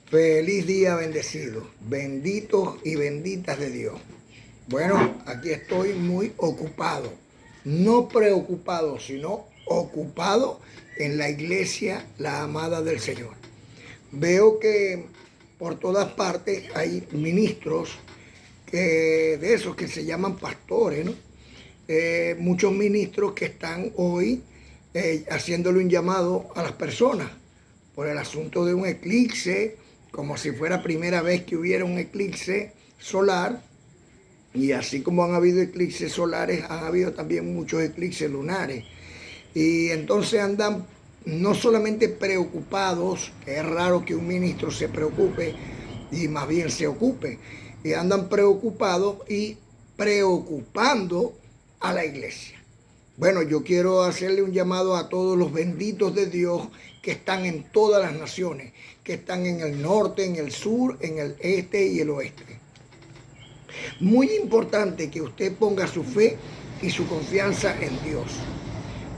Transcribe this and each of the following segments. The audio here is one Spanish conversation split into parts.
Feliz día bendecido, benditos y benditas de Dios. Bueno, aquí estoy muy ocupado, no preocupado, sino ocupado en la iglesia, la amada del Señor. Veo que por todas partes hay ministros de esos que se llaman pastores, ¿no? Muchos ministros que están hoy haciéndole un llamado a las personas por el asunto de un eclipse, como si fuera primera vez que hubiera un eclipse solar, y así como han habido eclipses solares, han habido también muchos eclipses lunares. Y entonces andan no solamente preocupados, que es raro que un ministro se preocupe y más bien se ocupe, y andan preocupados y preocupando a la iglesia. Bueno, yo quiero hacerle un llamado a todos los benditos de Dios que están en todas las naciones, que están en el norte, en el sur, en el este y el oeste. Muy importante que usted ponga su fe y su confianza en Dios.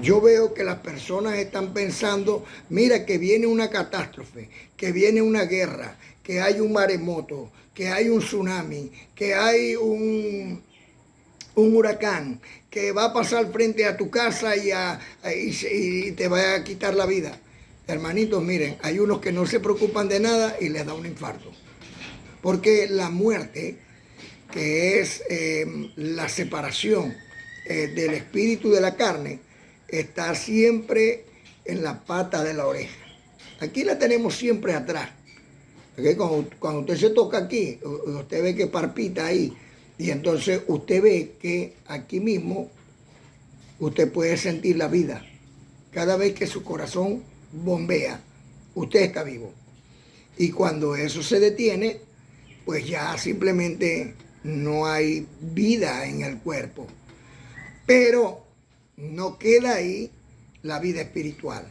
Yo veo que las personas están pensando, mira que viene una catástrofe, que viene una guerra, que hay un maremoto, que hay un tsunami, que hay un huracán, que va a pasar frente a tu casa y te va a quitar la vida. Hermanitos, miren, hay unos que no se preocupan de nada y les da un infarto. Porque la muerte, que es la separación del espíritu de la carne, está siempre en la pata de la oreja. Aquí la tenemos siempre atrás. ¿Okay? Cuando usted se toca aquí, usted ve que palpita ahí. Y entonces usted ve que aquí mismo usted puede sentir la vida. Cada vez que su corazón bombea, usted está vivo. Y cuando eso se detiene, pues ya simplemente no hay vida en el cuerpo. Pero no queda ahí la vida espiritual.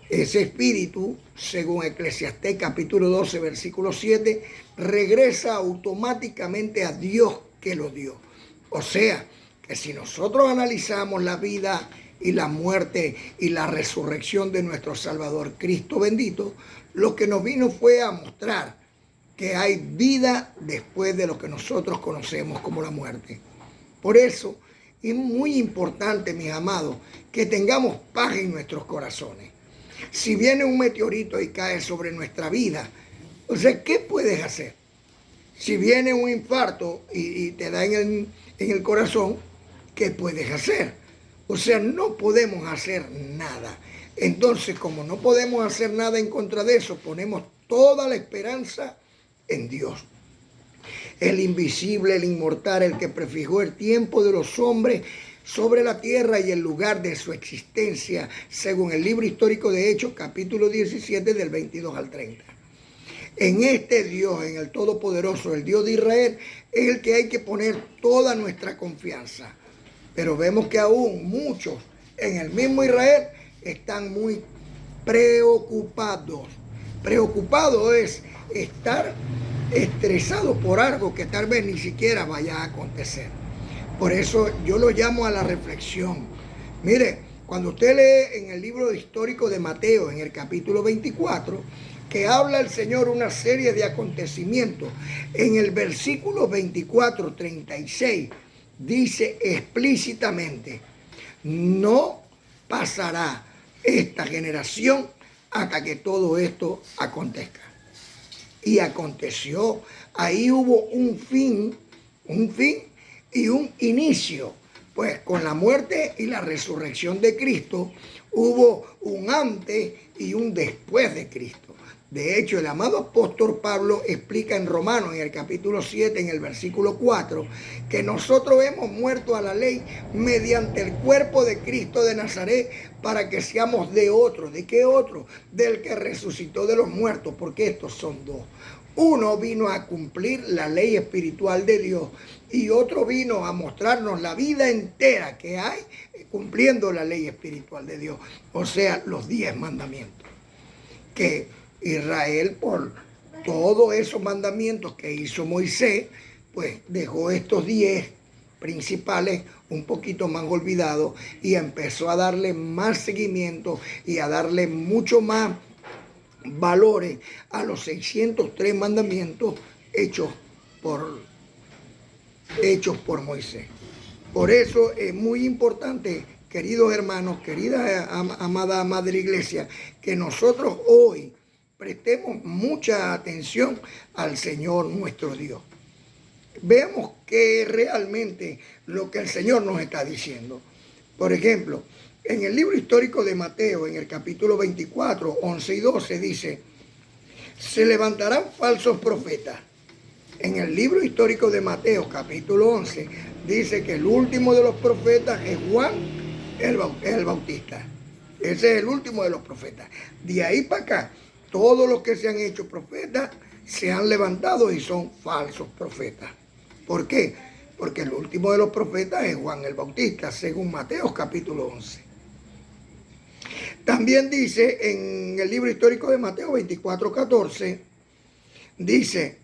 Ese espíritu, según Eclesiastés capítulo 12, versículo 7, regresa automáticamente a Dios que lo dio. O sea, que si nosotros analizamos la vida y la muerte y la resurrección de nuestro Salvador Cristo bendito, lo que nos vino fue a mostrar que hay vida después de lo que nosotros conocemos como la muerte. Por eso es muy importante, mis amados, que tengamos paz en nuestros corazones. Si viene un meteorito y cae sobre nuestra vida, o sea, ¿qué puedes hacer? Si viene un infarto y te da en el corazón, ¿qué puedes hacer? O sea, no podemos hacer nada. Entonces, como no podemos hacer nada en contra de eso, ponemos toda la esperanza en Dios. El invisible, el inmortal, el que prefijó el tiempo de los hombres sobre la tierra y el lugar de su existencia, según el libro histórico de Hechos, capítulo 17, del 22 al 30. En este Dios, en el Todopoderoso, el Dios de Israel, es el que hay que poner toda nuestra confianza. Pero vemos que aún muchos en el mismo Israel están muy preocupados. Preocupado es estar estresado por algo que tal vez ni siquiera vaya a acontecer. Por eso yo lo llamo a la reflexión. Mire, cuando usted lee en el libro histórico de Mateo, en el capítulo 24, que habla el Señor una serie de acontecimientos, en el versículo 24, 36, dice explícitamente, no pasará esta generación hasta que todo esto acontezca. Y aconteció, ahí hubo un fin y un inicio. Pues con la muerte y la resurrección de Cristo hubo un antes y un después de Cristo. De hecho, el amado apóstol Pablo explica en Romanos, en el capítulo 7, en el versículo 4, que nosotros hemos muerto a la ley mediante el cuerpo de Cristo de Nazaret para que seamos de otro. ¿De qué otro? Del que resucitó de los muertos, porque estos son dos. Uno vino a cumplir la ley espiritual de Dios y otro vino a mostrarnos la vida entera que hay cumpliendo la ley espiritual de Dios. O sea, los 10 mandamientos. Que Israel, por todos esos mandamientos que hizo Moisés, pues dejó estos 10 principales un poquito más olvidados y empezó a darle más seguimiento y a darle mucho más valores a los 603 mandamientos hechos por Moisés. Por eso es muy importante, queridos hermanos, querida amada Madre Iglesia, que nosotros hoy prestemos mucha atención al Señor nuestro Dios. Veamos qué es realmente lo que el Señor nos está diciendo. Por ejemplo, en el libro histórico de Mateo, en el capítulo 24, 11 y 12, dice: se levantarán falsos profetas. En el libro histórico de Mateo, capítulo 11, dice que el último de los profetas es Juan el Bautista. Ese es el último de los profetas. De ahí para acá, todos los que se han hecho profetas se han levantado y son falsos profetas. ¿Por qué? Porque el último de los profetas es Juan el Bautista, según Mateo capítulo 11. También dice en el libro histórico de Mateo 24, 14, dice: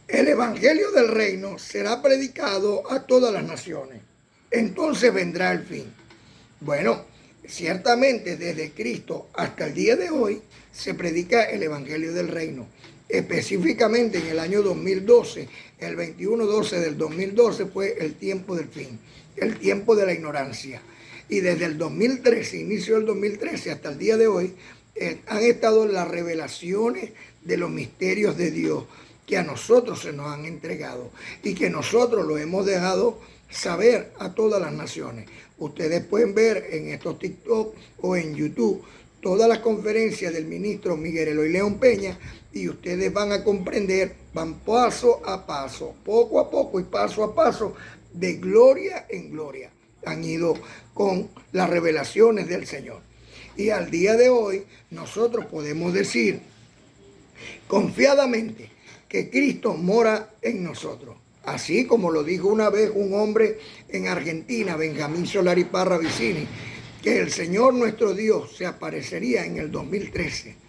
el evangelio del reino será predicado a todas las naciones. Entonces vendrá el fin. Bueno, ciertamente desde Cristo hasta el día de hoy se predica el evangelio del reino. Específicamente en el año 2012, el 21-12 del 2012 fue el tiempo del fin, el tiempo de la ignorancia. Y desde el 2013, inicio del 2013 hasta el día de hoy, han estado las revelaciones de los misterios de Dios que a nosotros se nos han entregado y que nosotros lo hemos dejado saber a todas las naciones. Ustedes pueden ver en estos TikTok o en YouTube todas las conferencias del ministro Miguel Eloy León Peña, y ustedes van a comprender, van paso a paso, poco a poco y paso a paso, de gloria en gloria. Han ido con las revelaciones del Señor. Y al día de hoy nosotros podemos decir confiadamente que Cristo mora en nosotros. Así como lo dijo una vez un hombre en Argentina, Benjamín Solari Parra Vicini, que el Señor nuestro Dios se aparecería en el 2013.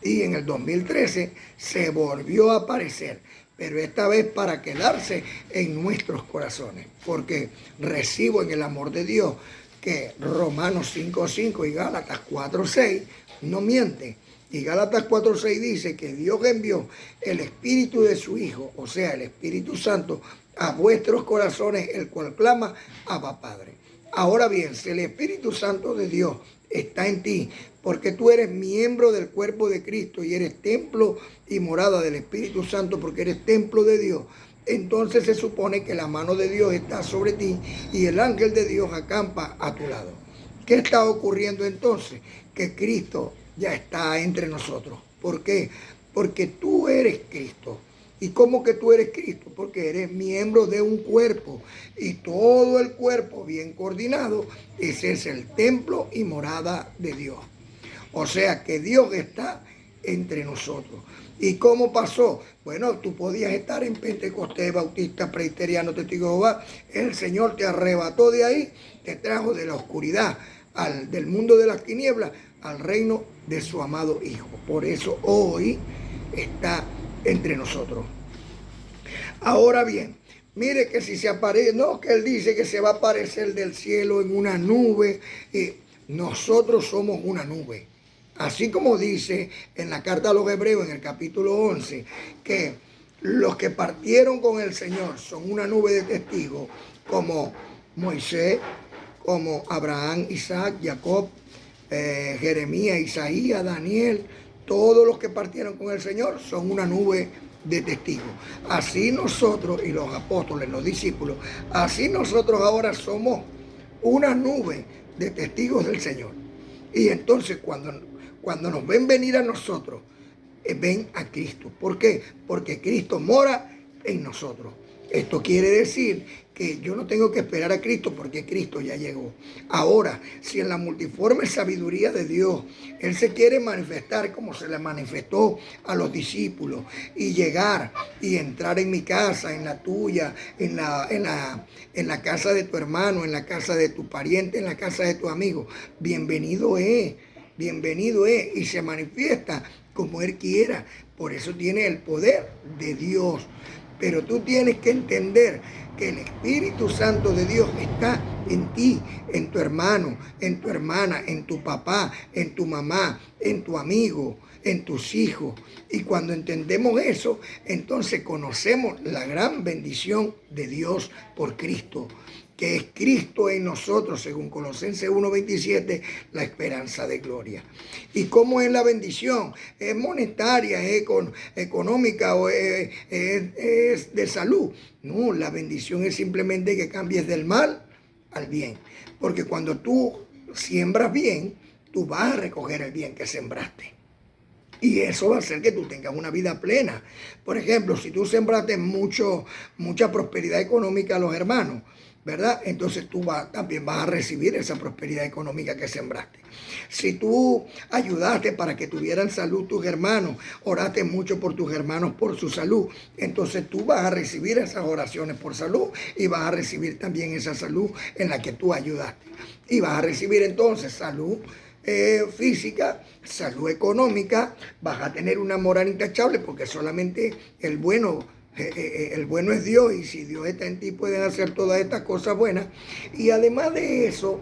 Y en el 2013 se volvió a aparecer, pero esta vez para quedarse en nuestros corazones. Porque recibo en el amor de Dios que Romanos 5:5 y Gálatas 4:6 no mienten. Y Gálatas 4:6 dice que Dios envió el Espíritu de su Hijo, o sea, el Espíritu Santo, a vuestros corazones, el cual clama: Abba, Padre. Ahora bien, si el Espíritu Santo de Dios está en ti, porque tú eres miembro del cuerpo de Cristo y eres templo y morada del Espíritu Santo, porque eres templo de Dios, entonces se supone que la mano de Dios está sobre ti y el ángel de Dios acampa a tu lado. ¿Qué está ocurriendo entonces? Que Cristo ya está entre nosotros. ¿Por qué? Porque tú eres Cristo. ¿Y cómo que tú eres Cristo? Porque eres miembro de un cuerpo. Y todo el cuerpo bien coordinado, ese es el templo y morada de Dios. O sea que Dios está entre nosotros. ¿Y cómo pasó? Bueno, tú podías estar en Pentecostés, Bautista, Presbiteriano, Testigo de Jehová. El Señor te arrebató de ahí, te trajo de la oscuridad, del mundo de las tinieblas, al reino de su amado Hijo. Por eso hoy está entre nosotros. Ahora bien, mire que si se aparece, no, que Él dice que se va a aparecer del cielo en una nube. Nosotros somos una nube. Así como dice en la carta a los Hebreos, en el capítulo 11, que los que partieron con el Señor son una nube de testigos, como Moisés, como Abraham, Isaac, Jacob, Jeremías, Isaías, Daniel. Todos los que partieron con el Señor son una nube de testigos. Así nosotros y los apóstoles, los discípulos, así nosotros ahora somos una nube de testigos del Señor. Y entonces cuando nos ven venir a nosotros, ven a Cristo. ¿Por qué? Porque Cristo mora en nosotros. Esto quiere decir que yo no tengo que esperar a Cristo porque Cristo ya llegó. Ahora, si en la multiforme sabiduría de Dios Él se quiere manifestar como se le manifestó a los discípulos y llegar y entrar en mi casa, en la tuya, en la casa de tu hermano, en la casa de tu pariente, en la casa de tu amigo, bienvenido es y se manifiesta como Él quiera. Por eso tiene el poder de Dios. Pero tú tienes que entender que el Espíritu Santo de Dios está en ti, en tu hermano, en tu hermana, en tu papá, en tu mamá, en tu amigo, en tus hijos. Y cuando entendemos eso, entonces conocemos la gran bendición de Dios por Cristo, que es Cristo en nosotros, según Colosenses 1:27, la esperanza de gloria. ¿Y cómo es la bendición? ¿Es monetaria, es económica o es de salud? No, la bendición es simplemente que cambies del mal al bien. Porque cuando tú siembras bien, tú vas a recoger el bien que sembraste. Y eso va a hacer que tú tengas una vida plena. Por ejemplo, si tú sembraste mucha prosperidad económica a los hermanos, ¿verdad? Entonces tú también vas a recibir esa prosperidad económica que sembraste. Si tú ayudaste para que tuvieran salud tus hermanos, oraste mucho por tus hermanos por su salud, entonces tú vas a recibir esas oraciones por salud y vas a recibir también esa salud en la que tú ayudaste. Y vas a recibir entonces salud física, salud económica, vas a tener una moral intachable porque solamente el bueno es Dios, y si Dios está en ti pueden hacer todas estas cosas buenas. Y además de eso,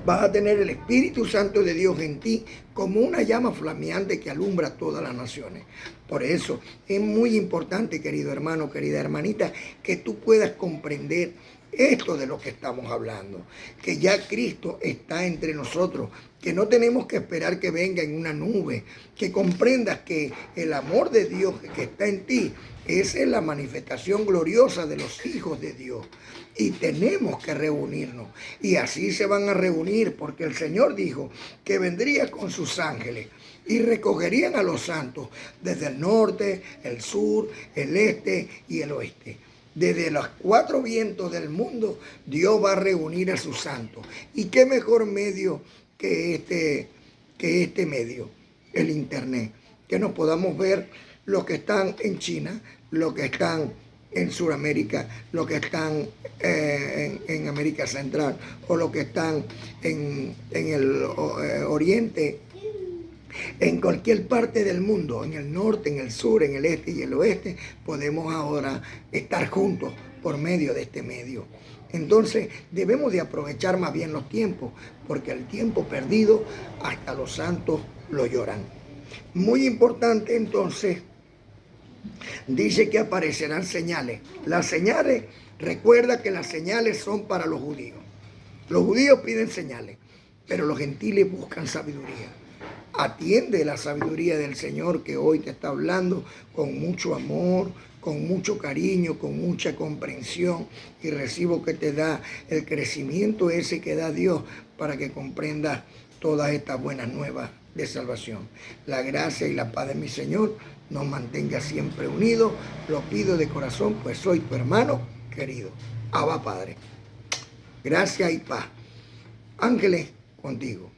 vas a tener el Espíritu Santo de Dios en ti como una llama flameante que alumbra a todas las naciones. Por eso es muy importante, querido hermano, querida hermanita, que tú puedas comprender esto de lo que estamos hablando, que ya Cristo está entre nosotros, que no tenemos que esperar que venga en una nube, que comprendas que el amor de Dios que está en ti, esa es la manifestación gloriosa de los hijos de Dios. Y tenemos que reunirnos. Y así se van a reunir, porque el Señor dijo que vendría con sus ángeles y recogerían a los santos desde el norte, el sur, el este y el oeste. Desde los 4 vientos del mundo, Dios va a reunir a sus santos. ¿Y qué mejor medio que este medio? El Internet. Que nos podamos ver los que están en China, los que están en Sudamérica, los que están en América Central o los que están en el Oriente. En cualquier parte del mundo, en el norte, en el sur, en el este y el oeste, podemos ahora estar juntos por medio de este medio. Entonces debemos de aprovechar más bien los tiempos, porque el tiempo perdido hasta los santos lo lloran. Muy importante entonces, dice que aparecerán señales. Las señales, recuerda que las señales son para los judíos. Los judíos piden señales, pero los gentiles buscan sabiduría. Atiende la sabiduría del Señor que hoy te está hablando con mucho amor, con mucho cariño, con mucha comprensión, y recibo que te da el crecimiento ese que da Dios para que comprendas todas estas buenas nuevas de salvación. La gracia y la paz de mi Señor nos mantenga siempre unidos. Lo pido de corazón, pues soy tu hermano querido. Abba Padre. Gracia y paz. Ángeles contigo.